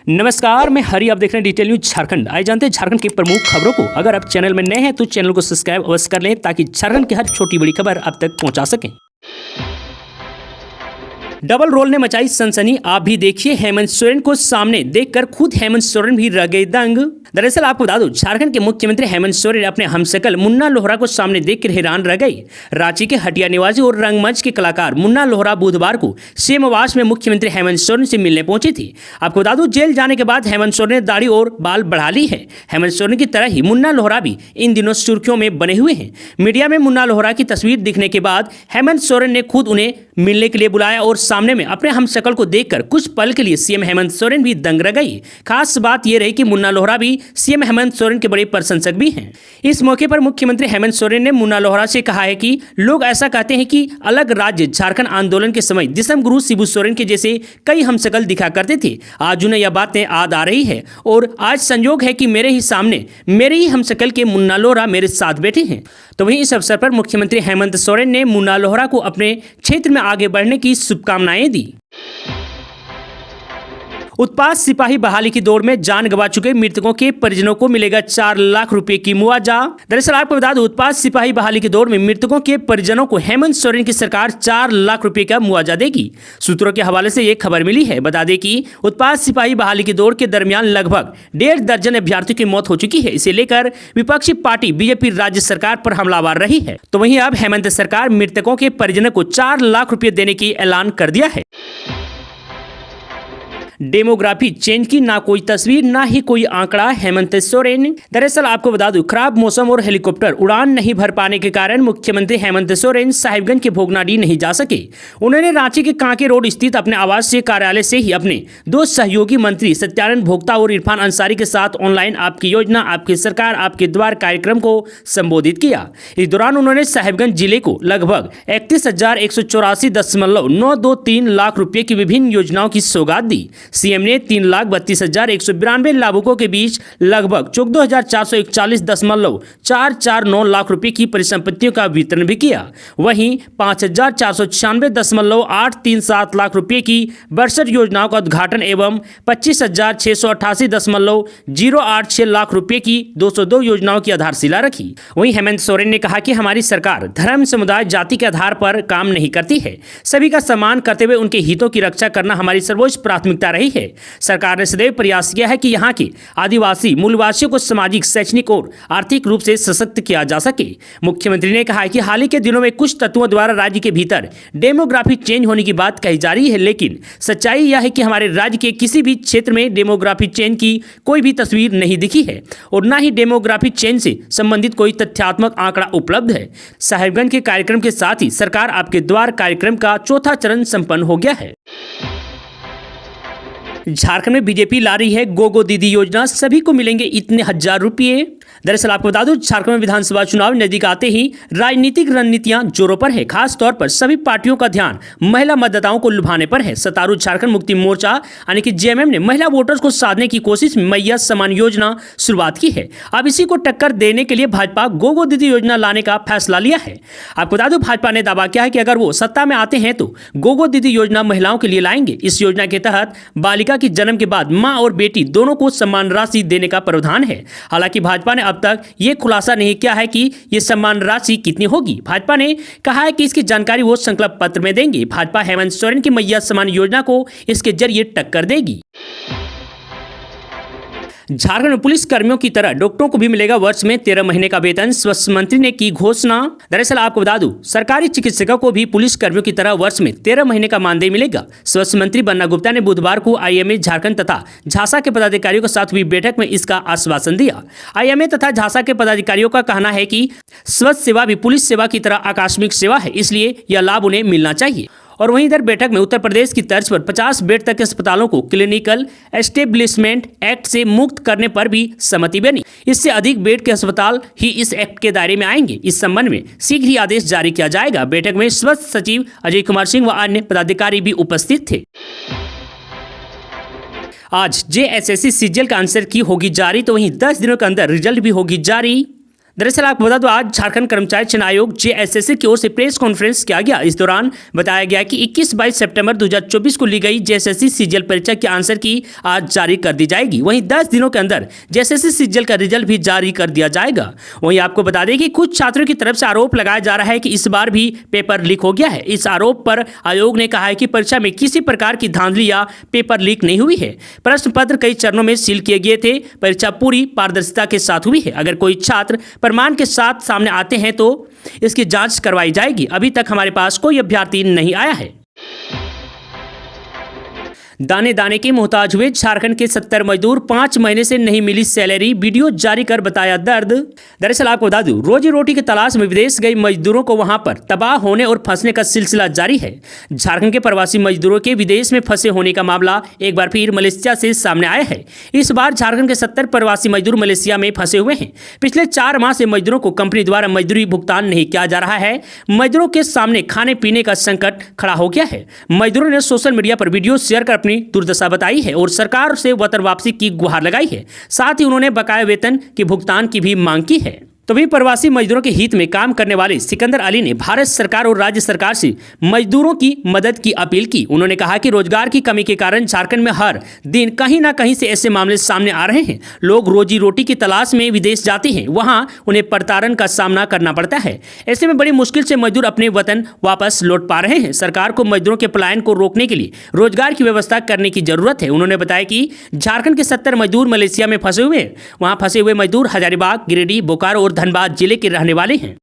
नमस्कार, मैं हरी। आप देख रहे हैं डिटेल न्यूज झारखंड। आइए जानते हैं झारखंड की प्रमुख खबरों को। अगर आप चैनल में नए हैं तो चैनल को सब्सक्राइब अवश्य कर लें ताकि झारखंड की हर छोटी बड़ी खबर आप तक पहुंचा सकें। डबल रोल ने मचाई सनसनी। आप भी देखिए, हेमंत सोरेन को सामने देखकर खुद हेमंत सोरेन भी रह गए दंग। दरअसल आपको बता दूं, झारखंड के मुख्यमंत्री हेमंत सोरेन अपने हमशक्ल मुन्ना लोहरा को सामने देखकर हैरान रह गए। रांची के हटिया निवासी और रंगमंच के कलाकार मुन्ना लोहरा बुधवार को सीएम आवास में मुख्यमंत्री हेमंत सोरेन से मिलने पहुंचे थे। आपको बता दूं, जेल जाने के बाद हेमंत सोरेन ने दाढ़ी और बाल बढ़ा ली है। हेमंत सोरेन की तरह ही मुन्ना लोहरा भी इन दिनों सुर्खियों में बने हुए हैं। मीडिया में मुन्ना लोहरा की तस्वीर दिखने के बाद हेमंत सोरेन ने खुद उन्हें मिलने के लिए बुलाया और सामने में अपने हमशक्ल को देखकर कुछ पल के लिए सीएम हेमंत सोरेन भी दंग रह गई। खास बात यह रही कि मुन्ना लोहरा भी सीएम हेमंत सोरेन के बड़े प्रशंसक भी हैं। इस मौके पर मुख्यमंत्री हेमंत सोरेन ने मुन्ना लोहरा से कहा है कि लोग ऐसा कहते हैं कि अलग राज्य झारखंड आंदोलन के समय दिसम गुरु शिबू सोरेन के जैसे कई हमशक्ल दिखा करते थे। आज उन्हें यह बातें याद आ रही है और आज संयोग है कि मेरे ही सामने मेरे ही हमशक्ल के मुन्ना लोहरा मेरे साथ बैठे हैं। तो वहीं इस अवसर पर मुख्यमंत्री हेमंत सोरेन ने मुन्ना लोहरा को अपने क्षेत्र में आगे बढ़ने की शुभकामनाएं दी। उत्पाद सिपाही बहाली की दौड़ में जान गंवा चुके मृतकों के परिजनों को मिलेगा 4 लाख रुपए की मुआवजा। दरअसल आपको बता दें, उत्पाद सिपाही बहाली की दौड़ में मृतकों के परिजनों को हेमंत सोरेन की सरकार 4 लाख रुपए का मुआवजा देगी। सूत्रों के हवाले से एक खबर मिली है। बता दें कि उत्पाद सिपाही बहाली की दौड़ के दरमियान लगभग 1.5 दर्जन अभ्यर्थियों की मौत हो चुकी है। इसे लेकर विपक्षी पार्टी बीजेपी राज्य सरकार पर हमलावर रही है। तो वहीं अब हेमंत सरकार मृतकों के परिजनों को 4 लाख रुपए देने की ऐलान कर दिया है। डेमोग्राफी चेंज की ना कोई तस्वीर ना ही कोई आंकड़ा, हेमंत सोरेन। दरअसल आपको बता दूं, खराब मौसम और हेलीकॉप्टर उड़ान नहीं भर पाने के कारण मुख्यमंत्री हेमंत सोरेन साहिबगंज के भोगनाडीह नहीं जा सके। उन्होंने रांची के कांके रोड स्थित अपने आवासीय कार्यालय से ही अपने 2 सहयोगी मंत्री सत्यानंद भोक्ता और इरफान अंसारी के साथ ऑनलाइन आपकी योजना आपकी सरकार आपके द्वार कार्यक्रम को संबोधित किया। इस दौरान उन्होंने साहिबगंज जिले को लगभग 31,184.923 लाख रुपए की विभिन्न योजनाओं की सौगात दी। सीएम ने 3,32,192 लाभुकों के बीच लगभग 14,441.449 लाख रुपए की परिसंपत्तियों का वितरण भी किया। वहीं 5,496.837 लाख रुपए की 62 योजनाओं का उद्घाटन एवं 25,688.086 लाख रुपए की 202 योजनाओं की आधारशिला रखी। वहीं हेमंत सोरेन ने कहा कि हमारी सरकार धर्म, समुदाय, जाति के आधार पर काम नहीं करती है। सभी का सम्मान करते हुए उनके हितों की रक्षा करना हमारी सर्वोच्च प्राथमिकता रही है। सरकार ने सदैव प्रयास किया है कि यहाँ के आदिवासी मूलवासियों को सामाजिक, शैक्षणिक और आर्थिक रूप से सशक्त किया जा सके। मुख्यमंत्री ने कहा है कि हाल ही के दिनों में कुछ तत्वों द्वारा राज्य के भीतर डेमोग्राफी चेंज होने की बात कही जा रही है, लेकिन सच्चाई यह है कि हमारे राज्य के किसी भी क्षेत्र में डेमोग्राफी चेंज की कोई भी तस्वीर नहीं दिखी है और न ही डेमोग्राफी चेंज से संबंधित कोई तथ्यात्मक आंकड़ा उपलब्ध है। साहिबगंज के कार्यक्रम के साथ ही सरकार आपके द्वार कार्यक्रम का 4था चरण संपन्न हो गया है। झारखंड में बीजेपी ला रही है गोगो दीदी योजना, सभी को मिलेंगे इतने 1000 रुपये। दरअसल आपको बता दूं, झारखंड में विधानसभा चुनाव नजदीक आते ही राजनीतिक रणनीतियां जोरों पर है। खास तौर पर सभी पार्टियों का ध्यान महिला मतदाताओं को लुभाने पर है। सत्तारूढ़ झारखंड मुक्ति मोर्चा यानी कि जेएमएम ने महिला वोटर्स को साधने की कोशिश में मैया सम्मान योजना शुरुआत की है। अब इसी को टक्कर देने के लिए भाजपा गोगो दीदी योजना लाने का फैसला लिया है। आपको बता दूं, भाजपा ने दावा किया है कि अगर वो सत्ता में आते हैं तो गोगो दीदी योजना महिलाओं के लिए लाएंगे। इस योजना के तहत बालिका की जन्म के बाद मां और बेटी दोनों को सम्मान राशि देने का प्रावधान है। हालांकि भाजपा ने अब तक ये खुलासा नहीं किया है कि ये सम्मान राशि कितनी होगी। भाजपा ने कहा है कि इसकी जानकारी वो संकल्प पत्र में देंगे। भाजपा हेमंत सोरेन की मैया सम्मान योजना को इसके जरिए टक्कर देगी। झारखंड में पुलिस कर्मियों की तरह डॉक्टरों को भी मिलेगा वर्ष में 13 महीने का वेतन, स्वास्थ्य मंत्री ने की घोषणा। दरअसल आपको बता दूं, सरकारी चिकित्सकों को भी पुलिस कर्मियों की तरह वर्ष में 13 महीने का मानदेय मिलेगा। स्वास्थ्य मंत्री बन्ना गुप्ता ने बुधवार को आईएमए झारखंड तथा झांसा के पदाधिकारियों के साथ हुई बैठक में इसका आश्वासन दिया। आईएमए तथा झांसा के पदाधिकारियों का कहना है कि स्वास्थ्य सेवा भी पुलिस सेवा की तरह आकस्मिक सेवा है, इसलिए यह लाभ उन्हें मिलना चाहिए। और वहीं इधर बैठक में उत्तर प्रदेश की तर्ज पर 50 बेड तक के अस्पतालों को क्लिनिकल एस्टेब्लिशमेंट एक्ट से मुक्त करने पर भी सहमति बनी। इससे अधिक बेड के अस्पताल ही इस एक्ट के दायरे में आएंगे। इस संबंध में शीघ्र ही आदेश जारी किया जाएगा। बैठक में स्वास्थ्य सचिव अजय कुमार सिंह व अन्य पदाधिकारी भी उपस्थित थे। आज जेएसएससी सीजीएल का आंसर की होगी जारी, तो वहीं 10 दिनों के अंदर रिजल्ट भी होगी जारी। दरअसल आपको बता दो आज झारखंड कर्मचारी चयन आयोग जेएसएससी की ओर से प्रेस कॉन्फ्रेंस किया गया। इस दौरान बताया गया कि 21-22 सितंबर 2024 को ली गई जेएसएससी सीजीएल परीक्षा की आंसर की आज जारी कर दी जाएगी। वहीं 10 दिनों के अंदर जेएसएससी सीजीएल का रिजल्ट भी जारी कर दिया जाएगा। वहीं आपको बता दें कि कुछ छात्रों की तरफ से आरोप लगाया जा रहा है कि इस बार भी पेपर लीक हो गया है। इस आरोप पर आयोग ने कहा है कि परीक्षा में किसी प्रकार की धांधली या पेपर लीक नहीं हुई है। प्रश्न पत्र कई चरणों में सील किए गए थे। परीक्षा पूरी पारदर्शिता के साथ हुई है। अगर कोई छात्र प्रमाण के साथ सामने आते हैं तो इसकी जांच करवाई जाएगी। अभी तक हमारे पास कोई अभ्यर्थी नहीं आया है। दाने दाने के मोहताज हुए झारखंड के 70 मजदूर 5 महीने से नहीं मिली सैलरी, वीडियो जारी कर बताया दर्द। दरअसल आपको बता दूं रोजी रोटी की तलाश में विदेश गए मजदूरों को वहां पर तबाह होने और फंसने का सिलसिला जारी है। झारखंड के प्रवासी मजदूरों के विदेश में फंसे होने का मामला एक बार फिर मलेशिया से सामने आया है। इस बार झारखंड के 70 प्रवासी मजदूर मलेशिया में फंसे हुए हैं। पिछले 4 माह से मजदूरों को कंपनी द्वारा मजदूरी भुगतान नहीं किया जा रहा है। मजदूरों के सामने खाने पीने का संकट खड़ा हो गया है। मजदूरों ने सोशल मीडिया पर वीडियो शेयर कर अपनी दुर्दशा बताई है और सरकार से वतन वापसी की गुहार लगाई है। साथ ही उन्होंने बकाया वेतन के भुगतान की भी मांग की है। तो भी प्रवासी मजदूरों के हित में काम करने वाले सिकंदर अली ने भारत सरकार और राज्य सरकार से मजदूरों की मदद की अपील की। उन्होंने कहा कि रोजगार की कमी के कारण झारखंड में हर दिन कहीं ना कहीं से ऐसे मामले सामने आ रहे हैं। लोग रोजी रोटी की तलाश में विदेश जाते हैं, वहां उन्हें प्रताड़न का सामना करना पड़ता है। ऐसे में बड़ी मुश्किल से मजदूर अपने वतन वापस लौट पा रहे हैं। सरकार को मजदूरों के पलायन को रोकने के लिए रोजगार की व्यवस्था करने की जरूरत है। उन्होंने बताया कि झारखंड के 70 मजदूर मलेशिया में फंसे हुए हैं। वहां फंसे हुए मजदूर हजारीबाग, गिरिडीह, बोकारो और धनबाद जिले के रहने वाले हैं।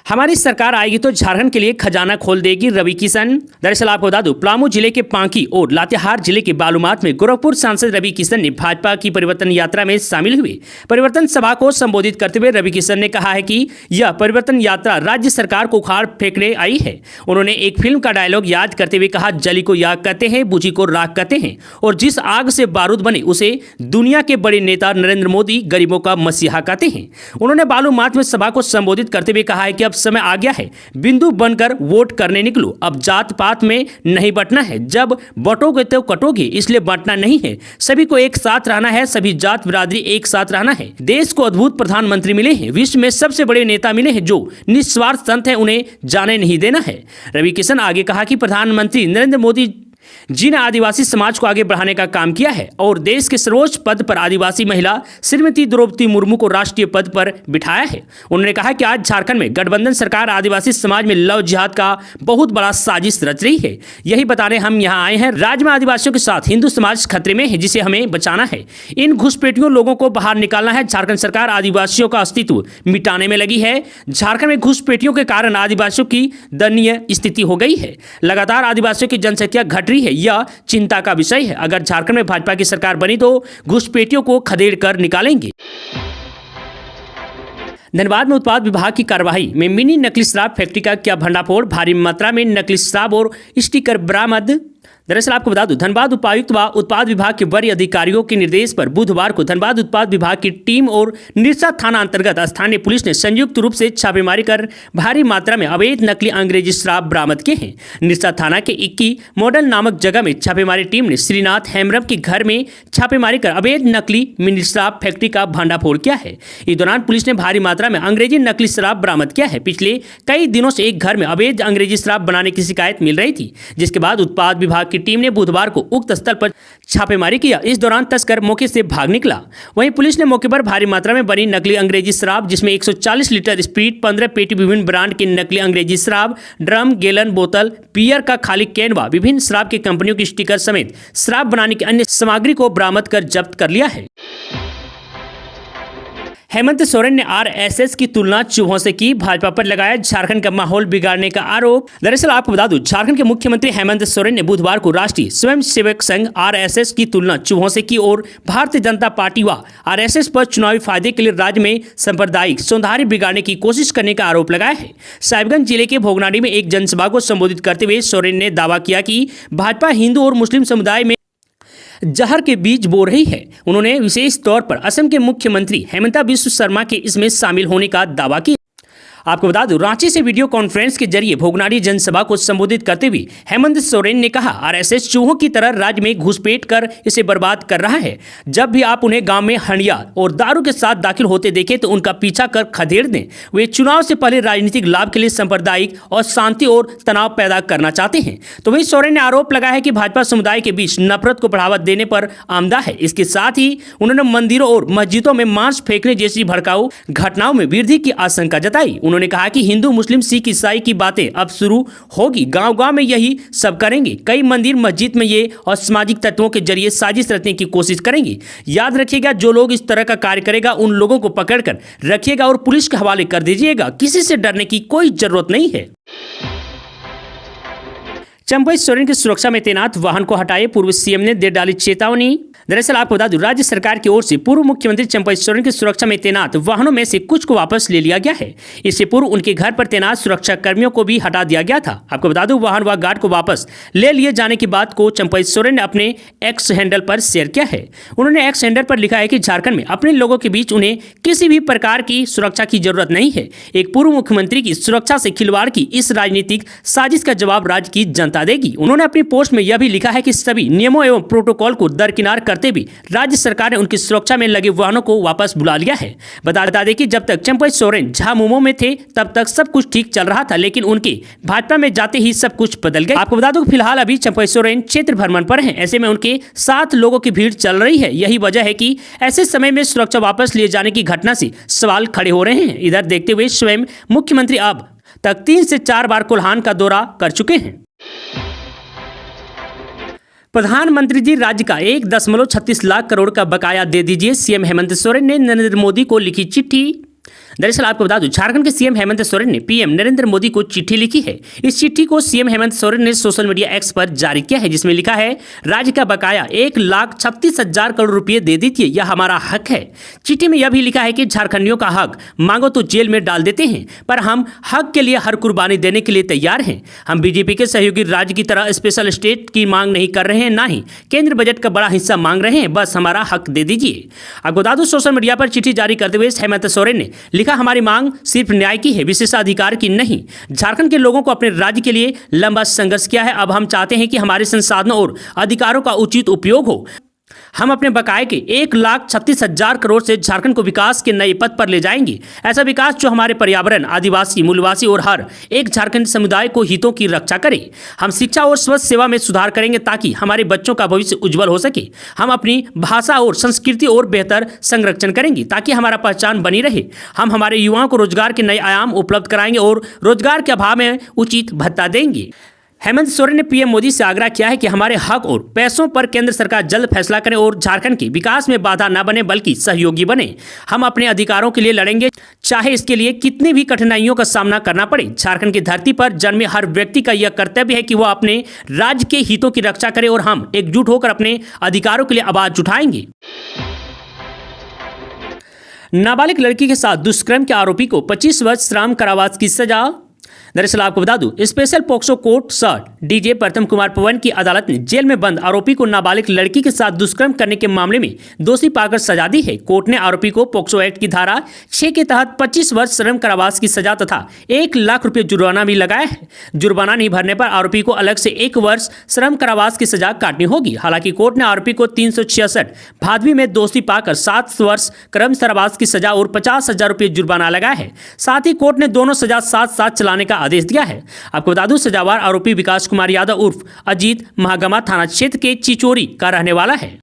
हमारी सरकार आएगी तो झारखंड के लिए खजाना खोल देगी, रवि किशन। दरअसल आपको बता दूं पलामू जिले के पांकी और लातेहार जिले के बालूमाथ में गोरखपुर सांसद रवि किशन ने भाजपा की परिवर्तन यात्रा में शामिल हुए। परिवर्तन सभा को संबोधित करते हुए रवि किशन ने कहा है कि यह परिवर्तन यात्रा राज्य सरकार को उखाड़ फेंकने आई है। उन्होंने एक फिल्म का डायलॉग याद करते हुए कहा, जली को याग कहते हैं, बुझी को राख कहते हैं और जिस आग से बारूद बने उसे दुनिया के बड़े नेता नरेंद्र मोदी गरीबों का मसीहा कहते हैं। उन्होंने बालूमाथ में सभा को संबोधित करते हुए कहा है कि समय आ गया है, बिंदु बनकर वोट करने निकलो। अब जात पात में नहीं बंटना है, जब बंटोगे तो कटोगे, इसलिए बांटना नहीं है। सभी को एक साथ रहना है, सभी जात बिरादरी एक साथ रहना है। देश को अद्भुत प्रधानमंत्री मिले हैं, विश्व में सबसे बड़े नेता मिले हैं जो निस्वार्थ संत हैं, उन्हें जाने नहीं देना है। रवि किशन आगे कहा कि प्रधानमंत्री नरेंद्र मोदी जी ने आदिवासी समाज को आगे बढ़ाने का काम किया है और देश के सर्वोच्च पद पर आदिवासी महिला श्रीमती द्रौपदी मुर्मू को राष्ट्रीय पद पर बिठाया है। उन्होंने कहा कि आज झारखंड में गठबंधन सरकार आदिवासी समाज में लव जिहाद का बहुत बड़ा साजिश रच रही है। यही बताने हम यहाँ आए हैं। राज्य में आदिवासियों के साथ हिंदू समाज खतरे में है, जिसे हमें बचाना है। इन घुसपैठियों लोगों को बाहर निकालना है। झारखंड सरकार आदिवासियों का अस्तित्व मिटाने में लगी है। झारखंड में घुसपैठियों के कारण आदिवासियों की दयनीय स्थिति हो गई है। लगातार आदिवासियों की जनसंख्या घट रही है, यह चिंता का विषय है। अगर झारखंड में भाजपा की सरकार बनी तो घुसपैठियों को खदेड़ कर निकालेंगे। धनबाद में उत्पाद विभाग की कार्रवाई में मिनी नकली शराब फैक्ट्री का क्या भंडाफोड़, भारी मात्रा में नकली शराब और स्टिकर बरामद। दरअसल आपको बता दूं धनबाद उपायुक्त व उत्पाद विभाग के वरीय अधिकारियों के निर्देश पर बुधवार को धनबाद उत्पाद विभाग की टीम और निरसा थाना अंतर्गत स्थानीय पुलिस ने संयुक्त रूप से छापेमारी कर भारी मात्रा में अवैध नकली अंग्रेजी शराब बरामद किए हैं। निरसा थाना के 21 मॉडल नामक जगह में छापेमारी टीम ने श्रीनाथ हेमरम के घर में छापेमारी कर अवैध नकली मिनी शराब फैक्ट्री का भंडाफोड़ किया है। इस दौरान पुलिस ने भारी मात्रा में अंग्रेजी नकली शराब बरामद किया है। पिछले कई दिनों से एक घर में अवैध अंग्रेजी शराब बनाने की शिकायत मिल रही थी, जिसके बाद उत्पाद विभाग की टीम ने बुधवार को उक्त स्थल पर छापेमारी किया। इस दौरान तस्कर मौके से भाग निकला। वहीं पुलिस ने मौके पर भारी मात्रा में बनी नकली अंग्रेजी शराब, जिसमें 140 लीटर स्प्रीट, 15 पेटी विभिन्न ब्रांड की नकली अंग्रेजी शराब, ड्रम, गैलन, बोतल, बियर का खाली कैन व विभिन्न शराब की कंपनियों की स्टिकर समेत शराब बनाने की अन्य सामग्री को बरामद कर जब्त कर लिया है। हेमंत सोरेन ने आरएसएस की तुलना चूहों से की, भाजपा पर लगाया झारखंड का माहौल बिगाड़ने का आरोप। दरअसल आपको बता दूं झारखंड के मुख्यमंत्री हेमंत सोरेन ने बुधवार को राष्ट्रीय स्वयंसेवक संघ आरएसएस की तुलना चूहों से की और भारतीय जनता पार्टी व आरएसएस पर चुनावी फायदे के लिए राज्य में सांप्रदायिक सौहार्द बिगाड़ने की कोशिश करने का आरोप लगाया है। साहिबगंज जिले के भोगनाडी में एक जनसभा को संबोधित करते हुए सोरेन ने दावा किया कि भाजपा हिंदू और मुस्लिम समुदाय में जहर के बीज बो रही है। उन्होंने विशेष तौर पर असम के मुख्यमंत्री हेमंता बिस्वा शर्मा के इसमें शामिल होने का दावा किया। आपको बता दूं, रांची से वीडियो कॉन्फ्रेंस के जरिए भोगनाडी जनसभा को संबोधित करते हुए हेमंत सोरेन ने कहा, आरएसएस चूहों की तरह राज्य में घुसपैठ कर इसे बर्बाद कर रहा है। जब भी आप उन्हें गांव में हंडिया और दारू के साथ दाखिल होते देखें तो उनका पीछा कर खदेड़ दें। वे चुनाव से पहले राजनीतिक लाभ के लिए सांप्रदायिक और शांति और तनाव पैदा करना चाहते हैं। तो वहीं सोरेन ने आरोप लगाया है कि भाजपा समुदाय के बीच नफरत को बढ़ावा देने पर आमदा है। इसके साथ ही उन्होंने मंदिरों और मस्जिदों में मांस फेंकने जैसी भड़काऊ घटनाओं में वृद्धि की आशंका जताई। उन्होंने कहा कि हिंदू मुस्लिम सिख ईसाई की बातें अब शुरू होगी, गांव-गांव में यही सब करेंगे। कई मंदिर मस्जिद में ये असामाजिक तत्वों के जरिए साजिश रचने की कोशिश करेंगे। याद रखिएगा, जो लोग इस तरह का कार्य करेगा उन लोगों को पकड़कर रखिएगा और पुलिस के हवाले कर दीजिएगा। किसी से डरने की कोई जरूरत नहीं है। चंपई सोरेन की सुरक्षा में तैनात वाहन को हटाए, पूर्व सीएम ने दे डाली चेतावनी। दरअसल आपको बता दूं, राज्य सरकार की ओर से पूर्व मुख्यमंत्री चंपई सोरेन की सुरक्षा में तैनात वाहनों में से कुछ को वापस ले लिया गया है। इससे पूर्व उनके घर पर तैनात सुरक्षा कर्मियों को भी हटा दिया गया था। आपको बता दूं, वाहन व गार्ड को वापस ले लिए जाने की बात को चंपई सोरेन ने अपने एक्स हैंडल पर शेयर किया है। उन्होंने एक्स हैंडल पर लिखा है कि झारखंड में अपने लोगों के बीच उन्हें किसी भी प्रकार की सुरक्षा की जरूरत नहीं है। एक पूर्व मुख्यमंत्री की सुरक्षा से खिलवाड़ की इस राजनीतिक साजिश का जवाब राज्य की जनता देगी। उन्होंने अपनी पोस्ट में यह भी लिखा है कि सभी नियमों एवं प्रोटोकॉल को दरकिनार करते भी राज्य सरकार ने उनकी सुरक्षा में लगे वाहनों को वापस बुला लिया है। बता दें कि जब तक चंपई सोरेन झामुमो में थे तब तक सब कुछ ठीक चल रहा था, लेकिन उनके भाजपा में जाते ही सब कुछ बदल गया। आपको बता दूं, फिलहाल अभी चंपई सोरेन क्षेत्र भ्रमण पर हैं। ऐसे में उनके साथ लोगों की भीड़ चल रही है। यही वजह है कि ऐसे समय में सुरक्षा वापस लिए जाने की घटना से सवाल खड़े हो रहे हैं। इधर देखते हुए स्वयं मुख्यमंत्री अब तक 3 से 4 बार कोल्हान का दौरा कर चुके हैं। प्रधानमंत्री जी, राज्य का 1.36 लाख करोड़ का बकाया दे दीजिए। सीएम हेमंत सोरेन ने नरेंद्र मोदी को लिखी चिट्ठी। दरअसल आपको बता दूं, झारखंड के सीएम हेमंत सोरेन ने पीएम नरेंद्र मोदी को चिट्ठी लिखी है। इस चिट्ठी को सीएम हेमंत सोरेन ने सोशल मीडिया एक्स पर जारी किया है, जिसमें लिखा है, राज्य का बकाया 1,36,000 करोड़ रुपए दे दीजिए, यह हमारा हक है। चिट्ठी में यह भी लिखा है कि झारखंडियों का हक मांगो तो जेल में डाल देते हैं, पर हम हक के लिए हर कुर्बानी देने के लिए तैयार हैं। हम बीजेपी के सहयोगी राज्य की तरह स्पेशल स्टेट की मांग नहीं कर रहे हैं, ना ही केंद्र बजट का बड़ा हिस्सा मांग रहे हैं, बस हमारा हक दे दीजिए। आपको बता दूं, सोशल मीडिया पर चिट्ठी जारी करते हुए हेमंत सोरेन ने लिखा, हमारी मांग सिर्फ न्याय की है, विशेषाधिकार की नहीं। झारखंड के लोगों को अपने राज्य के लिए लंबा संघर्ष किया है। अब हम चाहते हैं कि हमारे संसाधनों और अधिकारों का उचित उपयोग हो। हम अपने बकाये के 1,36,000 करोड़ से झारखंड को विकास के नए पथ पर ले जाएंगे। ऐसा विकास जो हमारे पर्यावरण, आदिवासी, मूलवासी और हर एक झारखंड समुदाय को हितों की रक्षा करे। हम शिक्षा और स्वास्थ्य सेवा में सुधार करेंगे ताकि हमारे बच्चों का भविष्य उज्जवल हो सके। हम अपनी भाषा और संस्कृति और बेहतर संरक्षण करेंगे ताकि हमारा पहचान बनी रहे। हम हमारे युवाओं को रोजगार के नए आयाम उपलब्ध कराएंगे और रोजगार के अभाव में उचित भत्ता देंगे। हेमंत सोरेन ने पीएम मोदी से आग्रह किया है कि हमारे हक और पैसों पर केंद्र सरकार जल्द फैसला करे और झारखंड के विकास में बाधा न बने बल्कि सहयोगी बने। हम अपने अधिकारों के लिए लड़ेंगे, चाहे इसके लिए कितनी भी कठिनाइयों का सामना करना पड़े। झारखंड की धरती पर जन्मे हर व्यक्ति का यह कर्तव्य है कि वह अपने राज्य के हितों की रक्षा करे और हम एकजुट होकर अपने अधिकारों के लिए आवाज उठाएंगे। नाबालिग लड़की के साथ दुष्कर्म के आरोपी को 25 वर्ष श्रम कारावास की सजा। दरअसल आपको बता दूं, स्पेशल पोक्सो कोर्ट सर्ट डीजे प्रथम कुमार पवन की अदालत ने जेल में बंद आरोपी को नाबालिग लड़की के साथ दुष्कर्म करने के मामले में दोषी पाकर सजा दी है। कोर्ट ने आरोपी को पोक्सो एक्ट की धारा 6 के तहत 25 वर्ष श्रम कारावास की सजा तथा 1 लाख रुपये जुर्माना भी लगाया है। जुर्माना नहीं भरने पर आरोपी को अलग से 1 वर्ष श्रम कारावास की सजा काटनी होगी। हालांकि कोर्ट ने आरोपी को 366 भादवी में दोषी पाकर 7 वर्ष क्रम कारावास की सजा और 50,000 रुपये जुर्माना लगाया है। साथ ही कोर्ट ने दोनों सजा साथ साथ चलाने का आदेश दिया है। आपको बता दूं, सजावार आरोपी विकास कुमार यादव उर्फ अजीत महागमा थाना क्षेत्र के चिचोरी का रहने वाला है।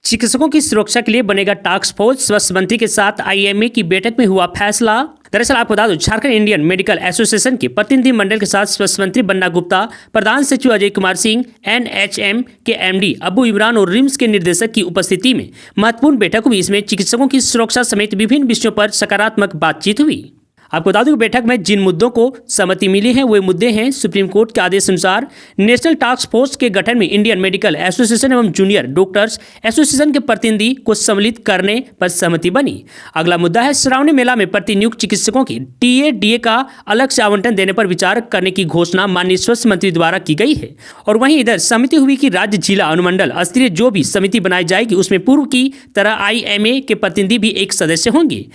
चिकित्सकों की सुरक्षा के लिए बनेगा टास्क फोर्स, स्वास्थ्य मंत्री के साथ आईएमए की बैठक में हुआ फैसला। दरअसल आपको बता दूं, झारखंड इंडियन मेडिकल एसोसिएशन के प्रतिनिधि मंडल के साथ स्वास्थ्य मंत्री बन्ना गुप्ता, प्रधान सचिव अजय कुमार सिंह, एनएचएम के एमडी अबू इमरान और रिम्स के निर्देशक की उपस्थिति में महत्वपूर्ण बैठक हुई। इसमें चिकित्सकों की सुरक्षा समेत विभिन्न विषयों पर सकारात्मक बातचीत हुई। आपको बता दूं, बैठक में जिन मुद्दों को सहमति मिली है वे मुद्दे हैं, सुप्रीम कोर्ट के आदेश अनुसार नेशनल टास्क फोर्स के गठन में इंडियन मेडिकल एसोसिएशन एवं जूनियर डॉक्टर्स एसोसिएशन के प्रतिनिधि को सम्मिलित करने पर सहमति बनी। अगला मुद्दा है श्रावणी मेला में प्रतिनियुक्त चिकित्सकों की टीए का अलग से आवंटन देने पर विचार करने की घोषणा माननीय स्वास्थ्य मंत्री द्वारा की गई है। और वहीं इधर सहमति हुई कि राज्य, जिला, अनुमंडल स्तरीय जो भी समिति बनाई जाएगी उसमें पूर्व की तरह आईएमए के प्रतिनिधि भी एक सदस्य होंगे।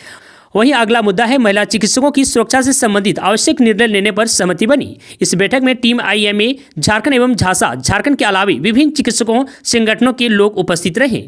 वहीं अगला मुद्दा है महिला चिकित्सकों की सुरक्षा से संबंधित आवश्यक निर्णय लेने पर सहमति बनी। इस बैठक में टीम IMA झारखंड एवं झांसा झारखंड के अलावा विभिन्न चिकित्सकों संगठनों के लोग उपस्थित रहे।